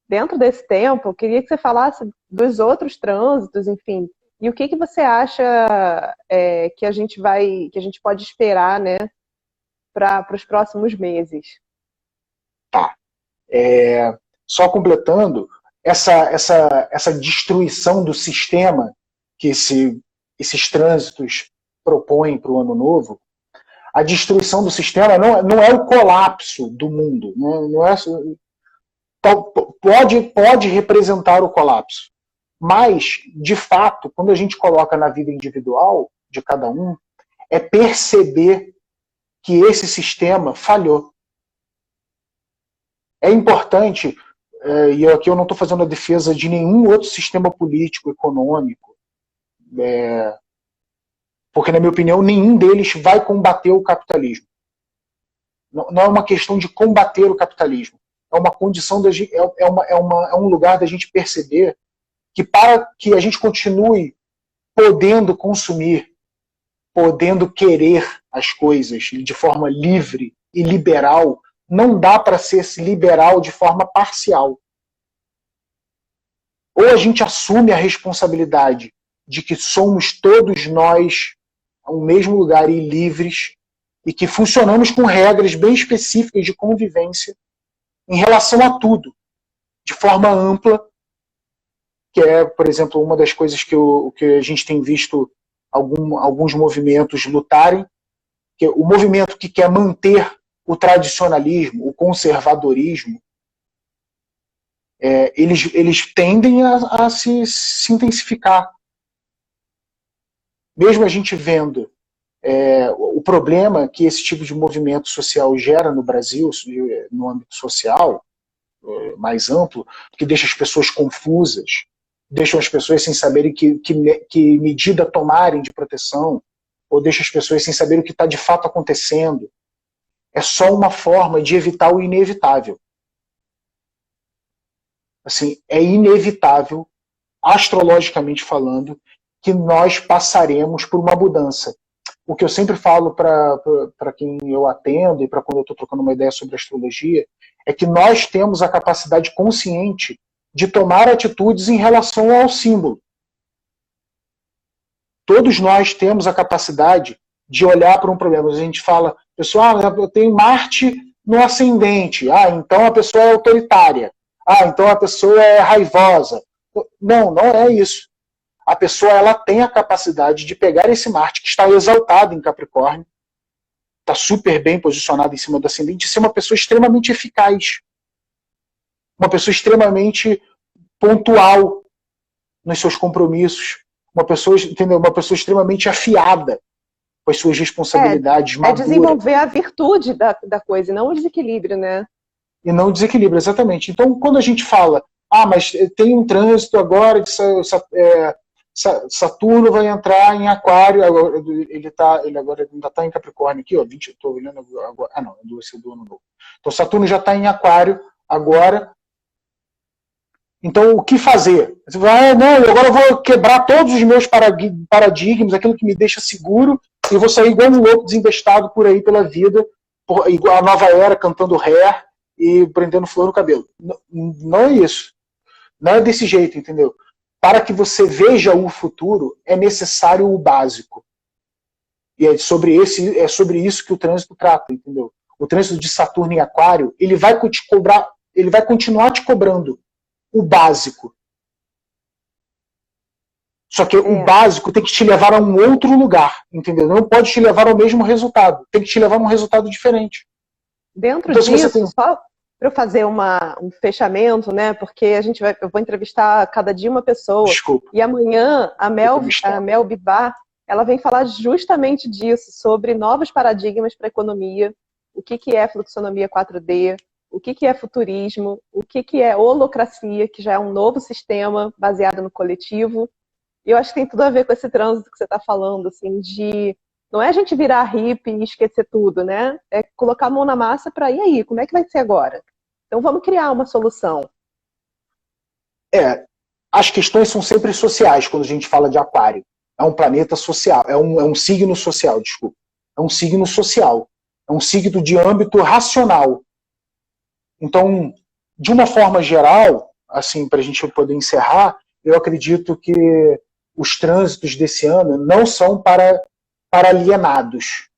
Dentro desse tempo, eu queria que você falasse dos outros trânsitos, enfim. E o que você acha que a gente pode esperar, né, para os próximos meses? Tá. Só completando, essa destruição do sistema que esses trânsitos propõem para o ano novo, a destruição do sistema não é o colapso do mundo, não é, pode representar o colapso, mas, de fato, quando a gente coloca na vida individual de cada um, é perceber que esse sistema falhou. É importante, e aqui eu não estou fazendo a defesa de nenhum outro sistema político, econômico, porque, na minha opinião, nenhum deles vai combater o capitalismo. Não é uma questão de combater o capitalismo. É uma condição, é um lugar da gente perceber que para que a gente continue podendo consumir, podendo querer as coisas de forma livre e liberal, não dá para ser liberal de forma parcial. Ou a gente assume a responsabilidade de que somos todos nós ao mesmo lugar e livres, e que funcionamos com regras bem específicas de convivência em relação a tudo, de forma ampla, que é, por exemplo, uma das coisas que a gente tem visto alguns movimentos lutarem, que é o movimento que quer manter o tradicionalismo, o conservadorismo, eles tendem a se intensificar. Mesmo a gente vendo o problema que esse tipo de movimento social gera no Brasil, no âmbito social mais amplo, que deixa as pessoas confusas, deixa as pessoas sem saberem que medida tomarem de proteção, ou deixa as pessoas sem saber o que está de fato acontecendo. É só uma forma de evitar o inevitável. Assim, é inevitável, astrologicamente falando, que nós passaremos por uma mudança. O que eu sempre falo para quem eu atendo e para quando eu estou trocando uma ideia sobre astrologia, é que nós temos a capacidade consciente de tomar atitudes em relação ao símbolo. Todos nós temos a capacidade de olhar para um problema. A gente fala, pessoal, eu tenho Marte no ascendente. Então a pessoa é autoritária. Então a pessoa é raivosa. Não é isso. A pessoa ela tem a capacidade de pegar esse Marte que está exaltado em Capricórnio, está super bem posicionado em cima do ascendente, e ser uma pessoa extremamente eficaz. Uma pessoa extremamente pontual nos seus compromissos. Uma pessoa, entendeu? Uma pessoa extremamente afiada com as suas responsabilidades. É desenvolver a virtude da coisa, e não o desequilíbrio, né? E não o desequilíbrio, exatamente. Então, quando a gente fala, mas tem um trânsito agora de Saturno vai entrar em Aquário, ele agora ainda está em Capricórnio aqui, ó, estou olhando agora, não, é do ano novo. Então Saturno já está em Aquário agora. Então o que fazer? Você vai, agora eu vou quebrar todos os meus paradigmas, aquilo que me deixa seguro, e vou sair igual um louco desinvestado por aí pela vida, igual a nova era cantando Hair e prendendo flor no cabelo. Não é isso. Não é desse jeito, entendeu? Para que você veja o futuro, é necessário o básico. E é sobre isso que o trânsito trata, entendeu? O trânsito de Saturno em Aquário, ele vai continuar te cobrando o básico. Só que o básico tem que te levar a um outro lugar, entendeu? Não pode te levar ao mesmo resultado. Tem que te levar a um resultado diferente. Dentro disso, só para eu fazer um fechamento, né? Porque eu vou entrevistar cada dia uma pessoa. Desculpa. E amanhã a Mel Bivar, ela vem falar justamente disso, sobre novos paradigmas para a economia, o que é fluxonomia 4D, o que é futurismo, o que é holocracia, que já é um novo sistema baseado no coletivo. E eu acho que tem tudo a ver com esse trânsito que você está falando, assim, não é a gente virar hippie e esquecer tudo, né? É colocar a mão na massa para, e aí, como é que vai ser agora? Então vamos criar uma solução. As questões são sempre sociais quando a gente fala de Aquário. É um planeta social, é um signo social, desculpa. É um signo social. É um signo de âmbito racional. Então, de uma forma geral, assim, para a gente poder encerrar, eu acredito que os trânsitos desse ano não são para alienados.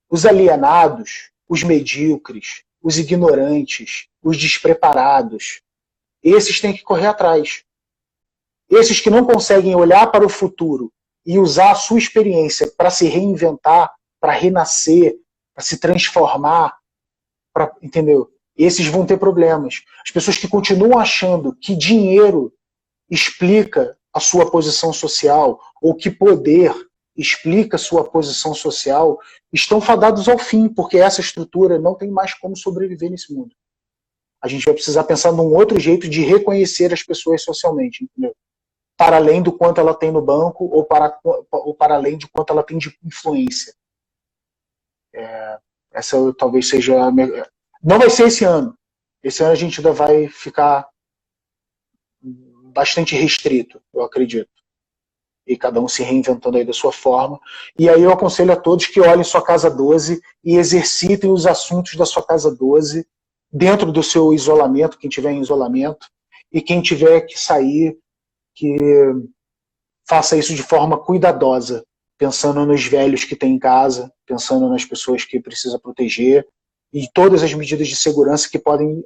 Os alienados, os medíocres, os ignorantes, os despreparados. Esses têm que correr atrás. Esses que não conseguem olhar para o futuro e usar a sua experiência para se reinventar, para renascer, para se transformar, entendeu? Esses vão ter problemas. As pessoas que continuam achando que dinheiro explica a sua posição social, ou que poder explica a sua posição social, estão fadados ao fim, porque essa estrutura não tem mais como sobreviver nesse mundo. A gente vai precisar pensar num outro jeito de reconhecer as pessoas socialmente, entendeu? Para além do quanto ela tem no banco, ou para além de quanto ela tem de influência. Essa talvez seja... Não vai ser esse ano. Esse ano a gente ainda vai ficar bastante restrito, eu acredito. E cada um se reinventando aí da sua forma. E aí eu aconselho a todos que olhem sua casa 12 e exercitem os assuntos da sua casa 12 dentro do seu isolamento, quem tiver em isolamento, e quem tiver que sair, que faça isso de forma cuidadosa, pensando nos velhos que tem em casa, pensando nas pessoas que precisa proteger, e todas as medidas de segurança que podem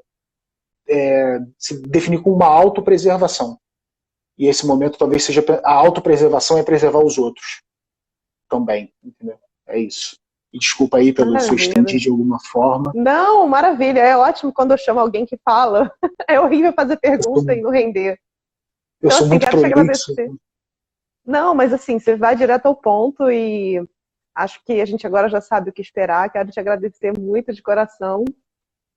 se definir como uma autopreservação. E esse momento talvez seja a autopreservação é preservar os outros também, entendeu? É isso. E desculpa aí pelo sustente de alguma forma. Não, maravilha. É ótimo quando eu chamo alguém que fala. É horrível fazer pergunta e não render. Eu sou muito prolixo. Não, mas assim, você vai direto ao ponto e acho que a gente agora já sabe o que esperar. Quero te agradecer muito de coração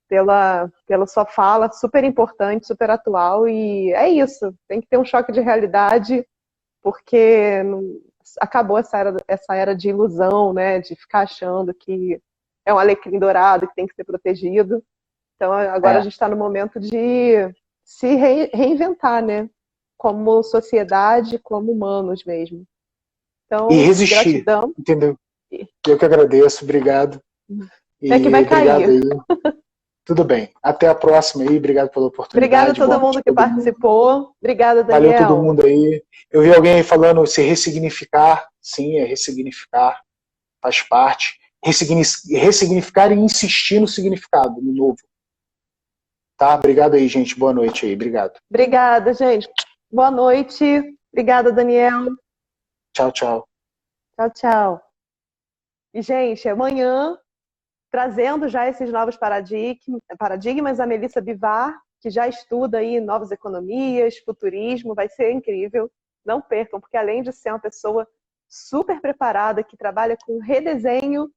pela sua fala, super importante, super atual, e é isso, tem que ter um choque de realidade, porque acabou essa era de ilusão, né, de ficar achando que é um alecrim dourado que tem que ser protegido. Então agora a gente está no momento de se reinventar, né, como sociedade, como humanos mesmo. Então, e resistir, gratidão. Entendeu? Eu que agradeço, obrigado. É que vai cair. Aí. Tudo bem. Até a próxima aí. Obrigado pela oportunidade. Obrigada a todo mundo que participou. Obrigada, Daniel. Valeu todo mundo aí. Eu vi alguém aí falando se ressignificar. Sim, é ressignificar. Faz parte. Ressignificar e insistir no significado, no novo. Tá? Obrigado aí, gente. Boa noite aí. Obrigado. Obrigada, gente. Boa noite. Obrigada, Daniel. Tchau, tchau. Tchau, tchau. E, gente, amanhã, trazendo já esses novos paradigmas, a Melissa Bivar, que já estuda aí novas economias, futurismo, vai ser incrível. Não percam, porque além de ser uma pessoa super preparada, que trabalha com redesenho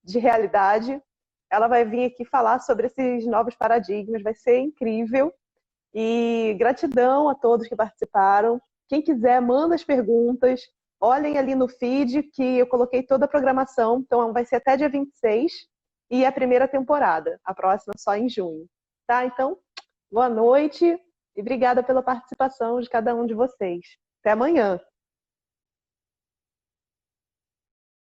de realidade, ela vai vir aqui falar sobre esses novos paradigmas, vai ser incrível. E gratidão a todos que participaram. Quem quiser, manda as perguntas. Olhem ali no feed que eu coloquei toda a programação, então vai ser até dia 26. E a primeira temporada, a próxima só em junho. Tá? Então, boa noite e obrigada pela participação de cada um de vocês. Até amanhã!